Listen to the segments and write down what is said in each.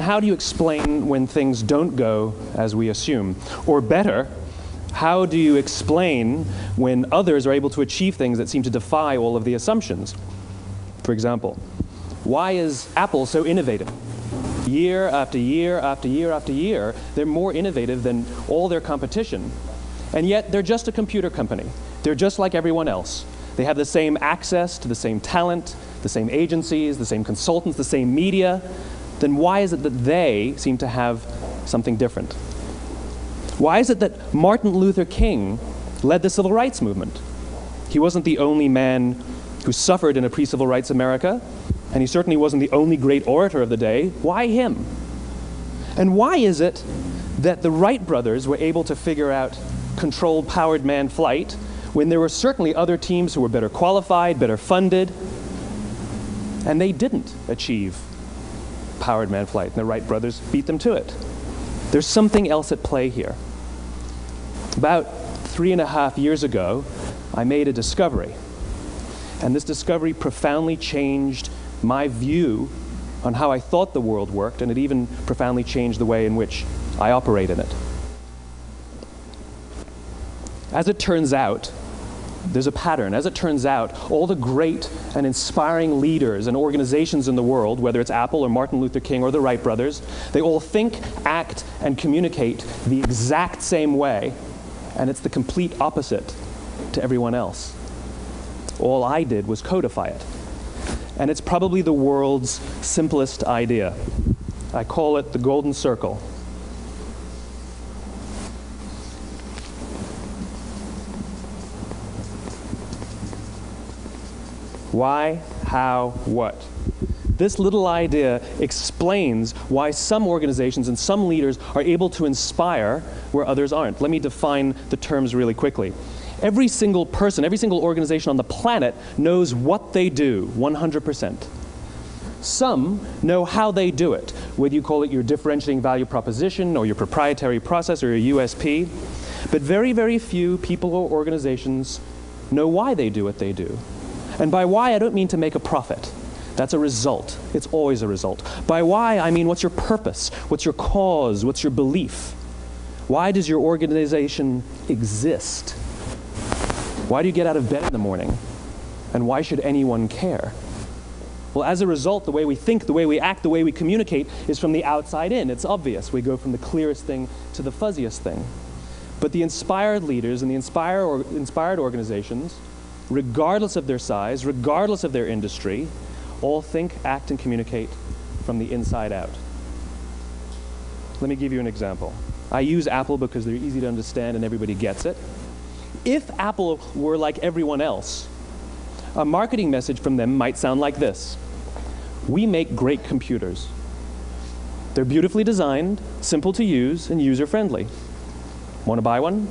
how do you explain when things don't go as we assume? Or better, how do you explain when others are able to achieve things that seem to defy all of the assumptions? For example, why is Apple so innovative? Year after year after year after year, they're more innovative than all their competition. And yet, they're just a computer company. They're just like everyone else. They have the same access to the same talent, the same agencies, the same consultants, the same media. Then why is it that they seem to have something different? Why is it that Martin Luther King led the civil rights movement? He wasn't the only man who suffered in a pre-civil rights America, and he certainly wasn't the only great orator of the day. Why him? And why is it that the Wright brothers were able to figure out controlled powered manned flight when there were certainly other teams who were better qualified, better funded, and they didn't achieve powered manned flight, and the Wright brothers beat them to it? There's something else at play here. About 3.5 years ago, I made a discovery, and this discovery profoundly changed my view on how I thought the world worked, and it even profoundly changed the way in which I operate in it. As it turns out, there's a pattern. As it turns out, all the great and inspiring leaders and organizations in the world, whether it's Apple or Martin Luther King or the Wright brothers, they all think, act, and communicate the exact same way, and it's the complete opposite to everyone else. All I did was codify it. And it's probably the world's simplest idea. I call it the golden circle. Why, how, what? This little idea explains why some organizations and some leaders are able to inspire where others aren't. Let me define the terms really quickly. Every single person, every single organization on the planet knows what they do, 100%. Some know how they do it, whether you call it your differentiating value proposition or your proprietary process or your USP. But very, very few people or organizations know why they do what they do. And by why, I don't mean to make a profit. That's a result. It's always a result. By why, I mean what's your purpose? What's your cause? What's your belief? Why does your organization exist? Why do you get out of bed in the morning? And why should anyone care? Well, as a result, the way we think, the way we act, the way we communicate is from the outside in. It's obvious. We go from the clearest thing to the fuzziest thing. But the inspired leaders and the inspired organizations, regardless of their size, regardless of their industry, all think, act, and communicate from the inside out. Let me give you an example. I use Apple because they're easy to understand and everybody gets it. If Apple were like everyone else, a marketing message from them might sound like this: we make great computers. They're beautifully designed, simple to use, and user-friendly. Want to buy one?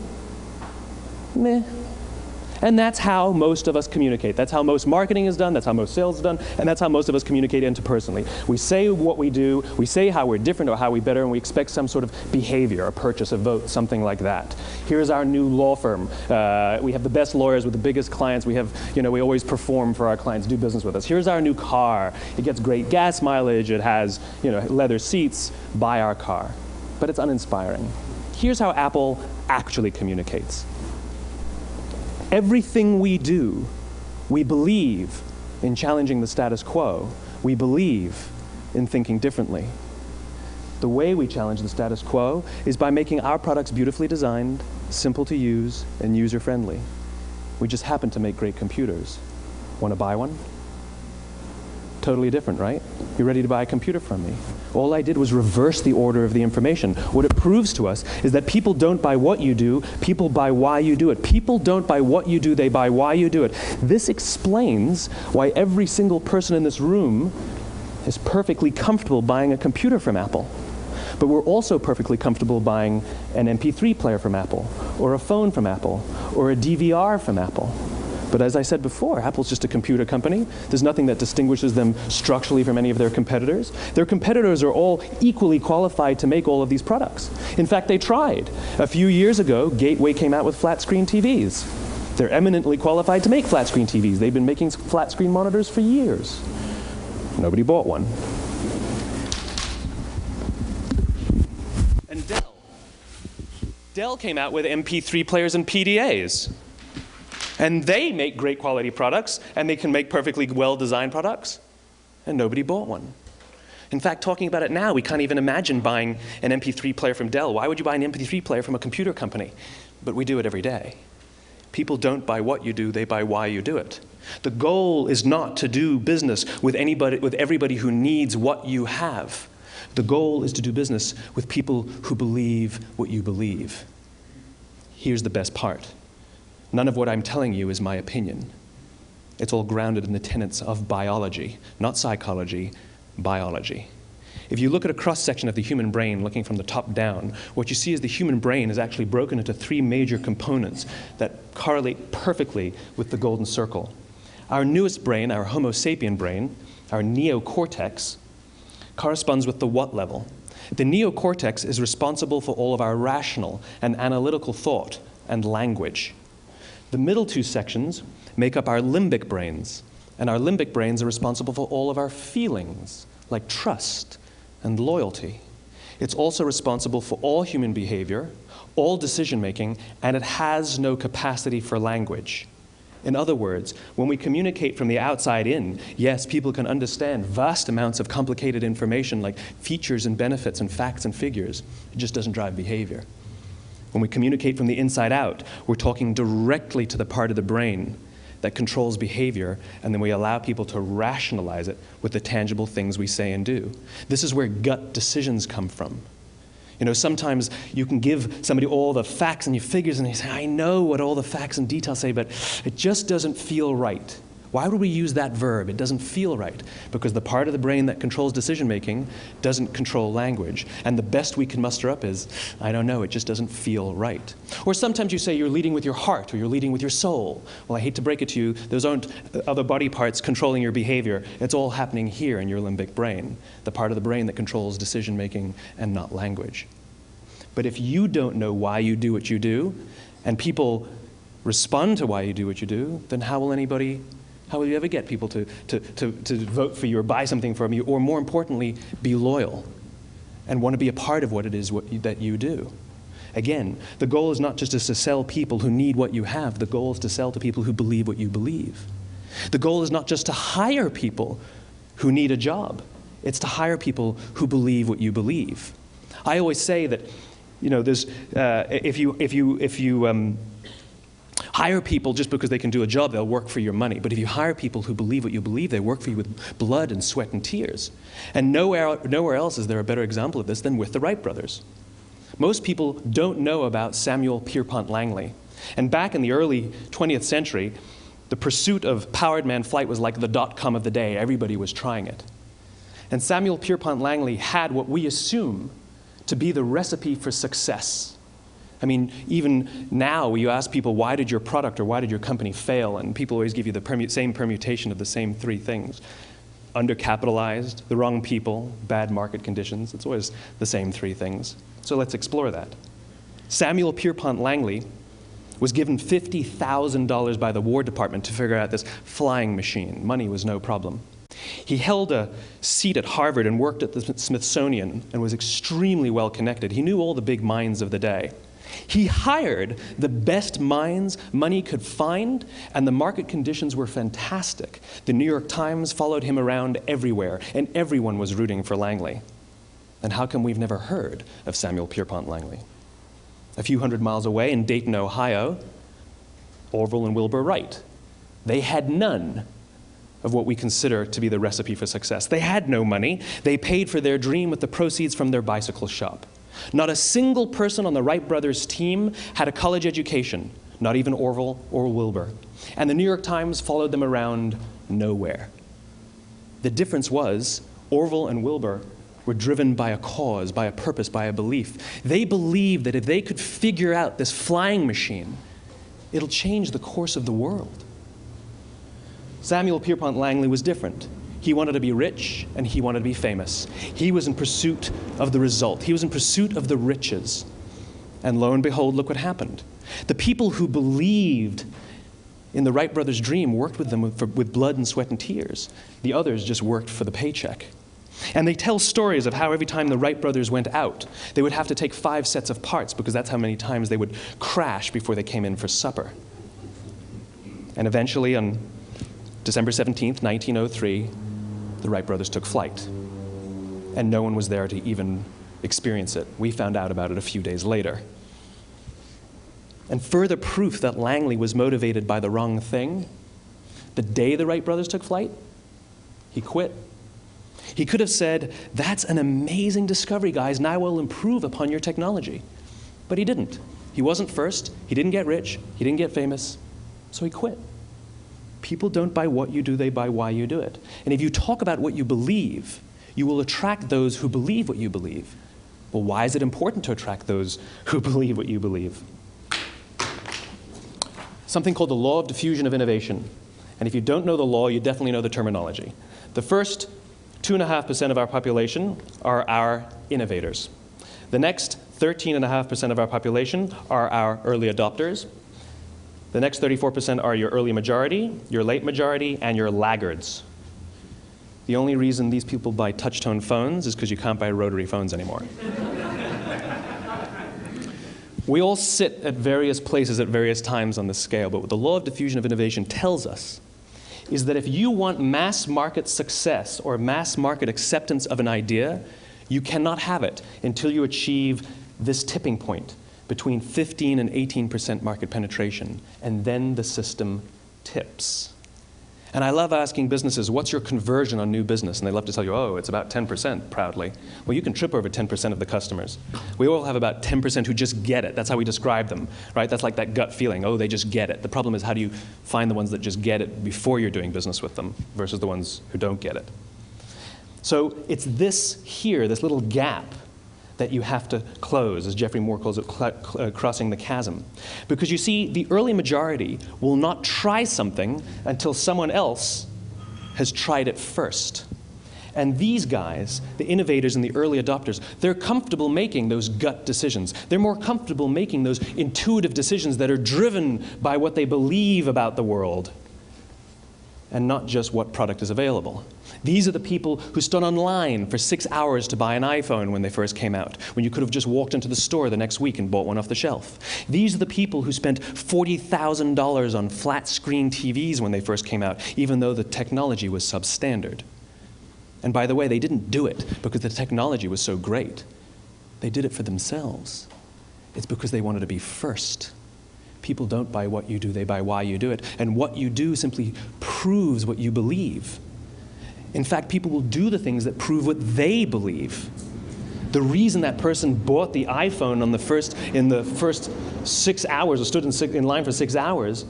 Meh. And that's how most of us communicate. That's how most marketing is done, that's how most sales is done, and that's how most of us communicate interpersonally. We say what we do, we say how we're different or how we're better, and we expect some sort of behavior, a purchase, a vote, something like that. Here's our new law firm. We have the best lawyers with the biggest clients. We have, we always perform for our clients, do business with us. Here's our new car. It gets great gas mileage. It has, leather seats. Buy our car. But it's uninspiring. Here's how Apple actually communicates. Everything we do, we believe in challenging the status quo. We believe in thinking differently. The way we challenge the status quo is by making our products beautifully designed, simple to use, and user-friendly. We just happen to make great computers. Want to buy one? Totally different, right? You're ready to buy a computer from me. All I did was reverse the order of the information. What it proves to us is that people don't buy what you do, people buy why you do it. People don't buy what you do, they buy why you do it. This explains why every single person in this room is perfectly comfortable buying a computer from Apple. But we're also perfectly comfortable buying an MP3 player from Apple, or a phone from Apple, or a DVR from Apple. But as I said before, Apple's just a computer company. There's nothing that distinguishes them structurally from any of their competitors. Their competitors are all equally qualified to make all of these products. In fact, they tried. A few years ago, Gateway came out with flat-screen TVs. They're eminently qualified to make flat-screen TVs. They've been making flat-screen monitors for years. Nobody bought one. Dell came out with MP3 players and PDAs. And they make great quality products, and they can make perfectly well-designed products, and nobody bought one. In fact, talking about it now, we can't even imagine buying an MP3 player from Dell. Why would you buy an MP3 player from a computer company? But we do it every day. People don't buy what you do, they buy why you do it. The goal is not to do business with everybody who needs what you have. The goal is to do business with people who believe what you believe. Here's the best part. None of what I'm telling you is my opinion. It's all grounded in the tenets of biology, not psychology, biology. If you look at a cross-section of the human brain, looking from the top down, what you see is the human brain is actually broken into three major components that correlate perfectly with the golden circle. Our newest brain, our Homo sapien brain, our neocortex, corresponds with the what level. The neocortex is responsible for all of our rational and analytical thought and language. The middle two sections make up our limbic brains, and our limbic brains are responsible for all of our feelings, like trust and loyalty. It's also responsible for all human behavior, all decision-making, and it has no capacity for language. In other words, when we communicate from the outside in, yes, people can understand vast amounts of complicated information like features and benefits and facts and figures. It just doesn't drive behavior. When we communicate from the inside out, we're talking directly to the part of the brain that controls behavior, and then we allow people to rationalize it with the tangible things we say and do. This is where gut decisions come from. You know, sometimes you can give somebody all the facts and your figures, and they say, I know what all the facts and details say, but it just doesn't feel right. Why would we use that verb? It doesn't feel right. Because the part of the brain that controls decision-making doesn't control language. And the best we can muster up is, I don't know, it just doesn't feel right. Or sometimes you say you're leading with your heart or you're leading with your soul. Well, I hate to break it to you, those aren't other body parts controlling your behavior. It's all happening here in your limbic brain, the part of the brain that controls decision-making and not language. But if you don't know why you do what you do, and people respond to why you do what you do, then how will you ever get people to vote for you or buy something from you, or more importantly, be loyal and want to be a part of what it is that you do? Again, the goal is not just to sell people who need what you have. The goal is to sell to people who believe what you believe. The goal is not just to hire people who need a job. It's to hire people who believe what you believe. I always say that, you know, there's if you hire people just because they can do a job, they'll work for your money. But if you hire people who believe what you believe, they work for you with blood and sweat and tears. And nowhere else is there a better example of this than with the Wright brothers. Most people don't know about Samuel Pierpont Langley. And back in the early 20th century, the pursuit of powered man flight was like the dot-com of the day. Everybody was trying it. And Samuel Pierpont Langley had what we assume to be the recipe for success. I mean, even now, you ask people, why did your product or why did your company fail? And people always give you the same permutation of the same three things. Undercapitalized, the wrong people, bad market conditions. It's always the same three things. So let's explore that. Samuel Pierpont Langley was given $50,000 by the War Department to figure out this flying machine. Money was no problem. He held a seat at Harvard and worked at the Smithsonian and was extremely well connected. He knew all the big minds of the day. He hired the best minds money could find, and the market conditions were fantastic. The New York Times followed him around everywhere, and everyone was rooting for Langley. And how come we've never heard of Samuel Pierpont Langley? A few hundred miles away in Dayton, Ohio, Orville and Wilbur Wright. They had none of what we consider to be the recipe for success. They had no money. They paid for their dream with the proceeds from their bicycle shop. Not a single person on the Wright brothers' team had a college education, not even Orville or Wilbur. And the New York Times followed them around nowhere. The difference was Orville and Wilbur were driven by a cause, by a purpose, by a belief. They believed that if they could figure out this flying machine, it'll change the course of the world. Samuel Pierpont Langley was different. He wanted to be rich, and he wanted to be famous. He was in pursuit of the result. He was in pursuit of the riches. And lo and behold, look what happened. The people who believed in the Wright brothers' dream worked with them with blood and sweat and tears. The others just worked for the paycheck. And they tell stories of how every time the Wright brothers went out, they would have to take 5 sets of parts because that's how many times they would crash before they came in for supper. And eventually, on December 17th, 1903, the Wright brothers took flight. And no one was there to even experience it. We found out about it a few days later. And further proof that Langley was motivated by the wrong thing, the day the Wright brothers took flight, he quit. He could have said, "That's an amazing discovery, guys. Now we'll improve upon your technology." But he didn't. He wasn't first. He didn't get rich. He didn't get famous. So he quit. People don't buy what you do, they buy why you do it. And if you talk about what you believe, you will attract those who believe what you believe. Well, why is it important to attract those who believe what you believe? Something called the law of diffusion of innovation. And if you don't know the law, you definitely know the terminology. The first 2.5% of our population are our innovators. The next 13.5% of our population are our early adopters. The next 34% are your early majority, your late majority, and your laggards. The only reason these people buy touch-tone phones is because you can't buy rotary phones anymore. We all sit at various places at various times on the scale, but what the law of diffusion of innovation tells us is that if you want mass market success or mass market acceptance of an idea, you cannot have it until you achieve this tipping point between 15 and 18% market penetration, and then the system tips. And I love asking businesses, what's your conversion on new business? And they love to tell you, oh, it's about 10%, proudly. Well, you can trip over 10% of the customers. We all have about 10% who just get it. That's how we describe them, right? That's like that gut feeling, oh, they just get it. The problem is, how do you find the ones that just get it before you're doing business with them versus the ones who don't get it? So it's this here, this little gap, that you have to close, as Geoffrey Moore calls it, crossing the chasm. Because you see, the early majority will not try something until someone else has tried it first. And these guys, the innovators and the early adopters, they're comfortable making those gut decisions. They're more comfortable making those intuitive decisions that are driven by what they believe about the world and not just what product is available. These are the people who stood online for 6 hours to buy an iPhone when they first came out, when you could have just walked into the store the next week and bought one off the shelf. These are the people who spent $40,000 on flat-screen TVs when they first came out, even though the technology was substandard. And by the way, they didn't do it because the technology was so great. They did it for themselves. It's because they wanted to be first. People don't buy what you do, they buy why you do it. And what you do simply proves what you believe. In fact, people will do the things that prove what they believe. The reason that person bought the iPhone in the first 6 hours, or stood in line for 6 hours,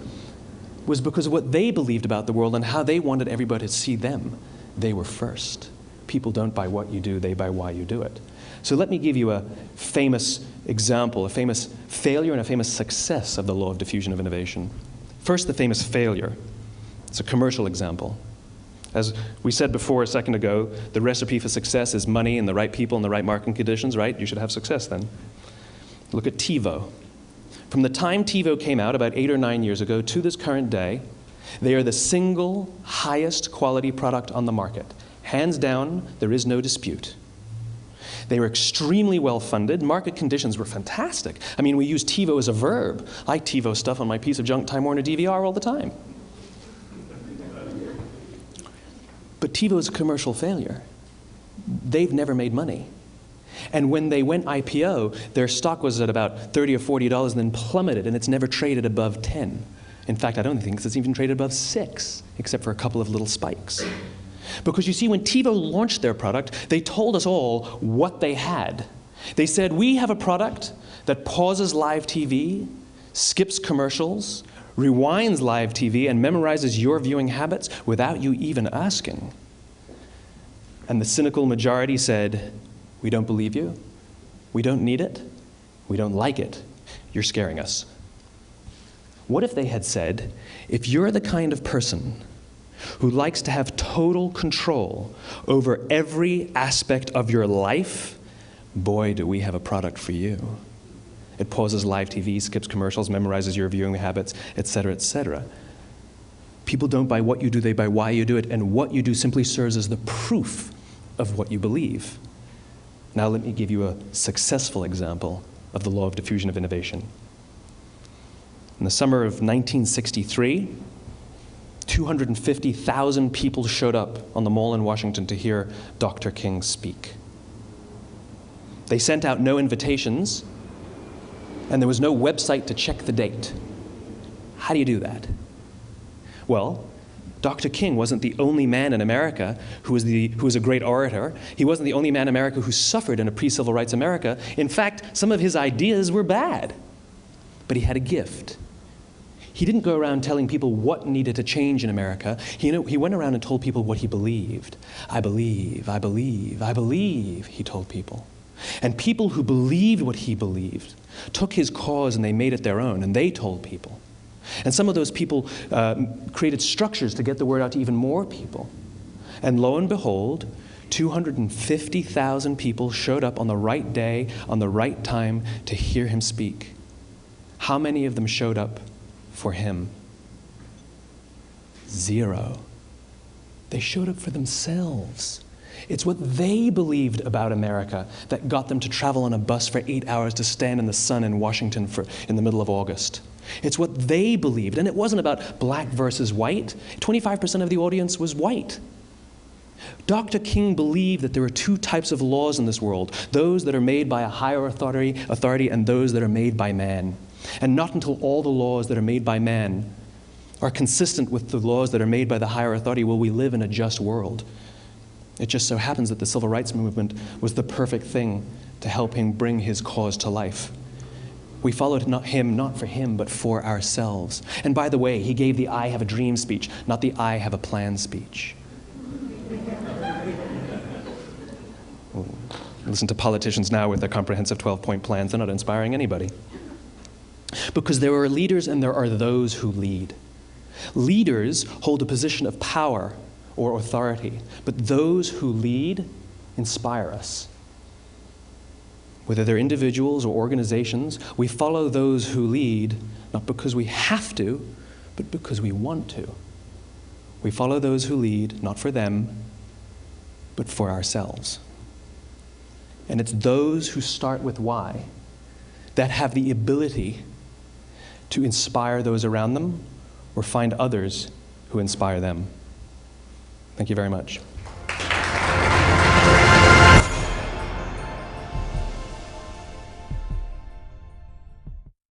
was because of what they believed about the world and how they wanted everybody to see them. They were first. People don't buy what you do, they buy why you do it. So let me give you a famous example, a famous failure and a famous success of the law of diffusion of innovation. First, the famous failure. It's a commercial example. As we said before a second ago, the recipe for success is money and the right people and the right marketing conditions, right? You should have success then. Look at TiVo. From the time TiVo came out about 8 or 9 years ago to this current day, they are the single highest quality product on the market. Hands down, there is no dispute. They were extremely well funded. Market conditions were fantastic. I mean, we use TiVo as a verb. I TiVo stuff on my piece of junk Time Warner DVR all the time. But TiVo is a commercial failure. They've never made money. And when they went IPO, their stock was at about $30 or $40 and then plummeted, and it's never traded above 10. In fact, I don't think it's even traded above 6, except for a couple of little spikes. Because you see, when TiVo launched their product, they told us all what they had. They said, we have a product that pauses live TV, skips commercials, rewinds live TV, and memorizes your viewing habits without you even asking. And the cynical majority said, we don't believe you, we don't need it, we don't like it, you're scaring us. What if they had said, if you're the kind of person who likes to have total control over every aspect of your life, boy, do we have a product for you. It pauses live TV, skips commercials, memorizes your viewing habits, etc., etc. People don't buy what you do, they buy why you do it, and what you do simply serves as the proof of what you believe. Now let me give you a successful example of the law of diffusion of innovation. In the summer of 1963, 250,000 people showed up on the Mall in Washington to hear Dr. King speak. They sent out no invitations, and there was no website to check the date. How do you do that? Well, Dr. King wasn't the only man in America who was a great orator. He wasn't the only man in America who suffered in a pre-civil rights America. In fact, some of his ideas were bad. But he had a gift. He didn't go around telling people what needed to change in America. He went around and told people what he believed. I believe, I believe, I believe, he told people. And people who believed what he believed took his cause and they made it their own, and they told people. And some of those people created structures to get the word out to even more people. And lo and behold, 250,000 people showed up on the right day, on the right time to hear him speak. How many of them showed up for him? 0. They showed up for themselves. It's what they believed about America that got them to travel on a bus for 8 hours to stand in the sun in Washington in the middle of August. It's what they believed, and it wasn't about black versus white. 25% of the audience was white. Dr. King believed that there are 2 types of laws in this world, those that are made by a higher authority and those that are made by man. And not until all the laws that are made by man are consistent with the laws that are made by the higher authority will we live in a just world. It just so happens that the civil rights movement was the perfect thing to help him bring his cause to life. We followed him not for him, but for ourselves. And by the way, he gave the I have a dream speech, not the I have a plan speech. Listen to politicians now with their comprehensive 12-point plans. They're not inspiring anybody. Because there are leaders and there are those who lead. Leaders hold a position of power or authority, but those who lead inspire us. Whether they're individuals or organizations, we follow those who lead not because we have to, but because we want to. We follow those who lead not for them, but for ourselves. And it's those who start with why that have the ability to inspire those around them or find others who inspire them. Thank you very much.